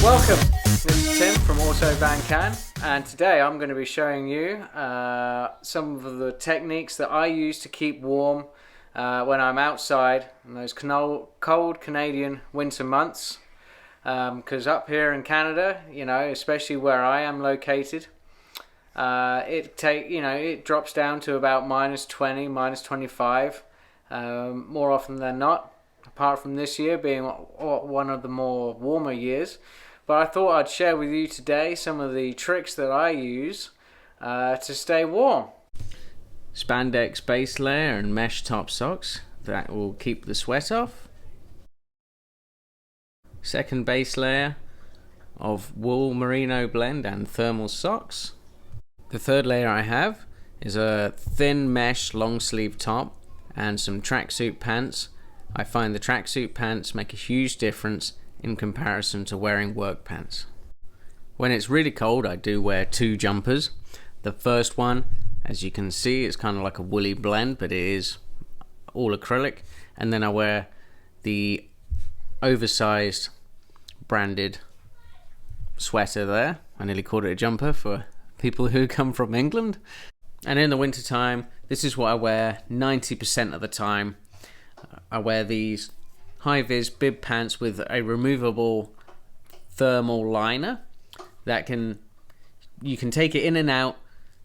Welcome, this is Tim from Auto Van Can, and today I'm going to be showing you some of the techniques that I use to keep warm when I'm outside in those cold Canadian winter months. Because up here in Canada, especially where I am located, it drops down to about -20, -25 more often than not. Apart from this year being one of the more warmer years. But I thought I'd share with you today some of the tricks that I use to stay warm. Spandex base layer and mesh top socks, that will keep the sweat off. Second base layer of wool merino blend and thermal socks. The third layer I have is a thin mesh long sleeve top and some tracksuit pants. I find the tracksuit pants make a huge difference in comparison to wearing work pants. When it's really cold, I do wear two jumpers. The first one, as you can see, is kind of like a woolly blend, but it is all acrylic. And then I wear the oversized branded sweater there. I nearly called it a jumper for people who come from England. And in the winter time, this is what I wear 90% of the time. I wear these high-vis bib pants with a removable thermal liner that you can take it in and out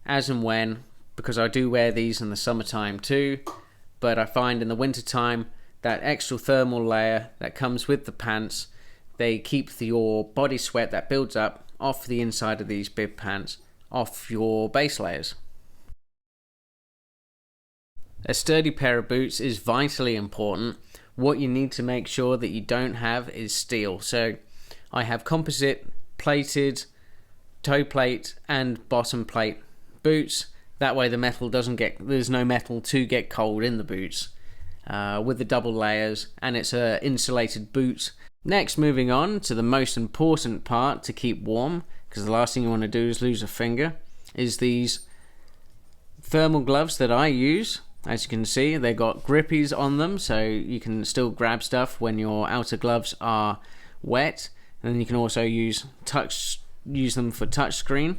as and when, because I do wear these in the summertime too, but I find in the wintertime that extra thermal layer that comes with the pants, they keep your body sweat that builds up off the inside of these bib pants, off your base layers. A sturdy pair of boots is vitally important. What you need to make sure that you don't have is steel. So I have composite plated toe plate and bottom plate boots. That way there's no metal to get cold in the boots with the double layers, and it's a insulated boot. Next, moving on to the most important part to keep warm, because the last thing you want to do is lose a finger, is these thermal gloves that I use. As you can see, they've got grippies on them, so you can still grab stuff when your outer gloves are wet. And then you can also use them for touch screen.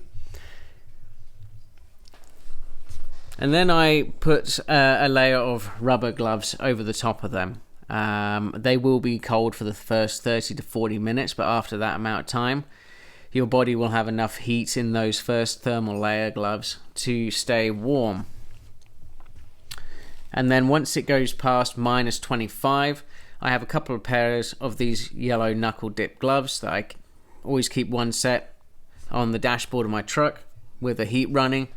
And then I put a layer of rubber gloves over the top of them. They will be cold for the first 30 to 40 minutes, but after that amount of time, your body will have enough heat in those first thermal layer gloves to stay warm. And then once it goes past -25, I have a couple of pairs of these yellow knuckle dip gloves that I always keep one set on the dashboard of my truck with the heat running.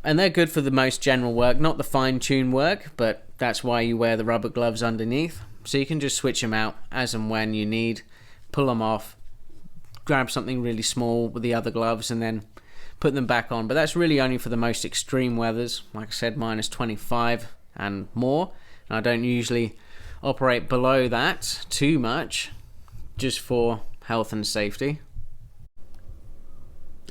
And they're good for the most general work, not the fine-tuned work, but that's why you wear the rubber gloves underneath. So you can just switch them out as and when you need, pull them off, grab something really small with the other gloves, and then put them back on. But that's really only for the most extreme weathers, like I said, -25 and more. And I don't usually operate below that too much, just for health and safety.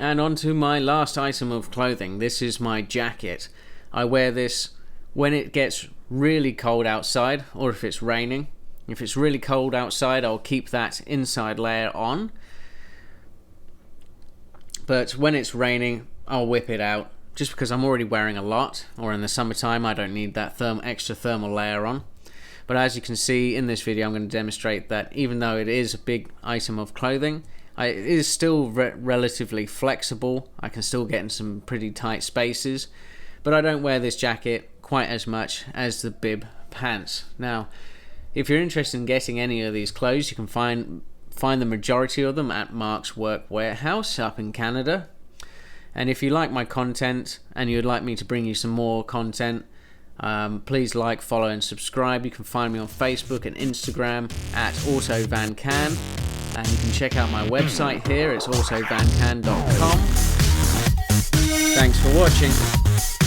And on to my last item of clothing. This is my jacket. I wear this when it gets really cold outside, or if it's raining. If it's really cold outside, I'll keep that inside layer on. But when it's raining, I'll whip it out, just because I'm already wearing a lot, or in the summertime I don't need that extra thermal layer on. But as you can see in this video, I'm going to demonstrate that even though it is a big item of clothing, it is still relatively flexible. I can still get in some pretty tight spaces, but I don't wear this jacket quite as much as the bib pants. Now, if you're interested in getting any of these clothes, you can find the majority of them at Mark's Work Warehouse up in Canada. And if you like my content and you'd like me to bring you some more content, please like, follow and subscribe. You can find me on Facebook and Instagram at AutoVanCan, and you can check out my website here. It's autovancan.com. Thanks for watching.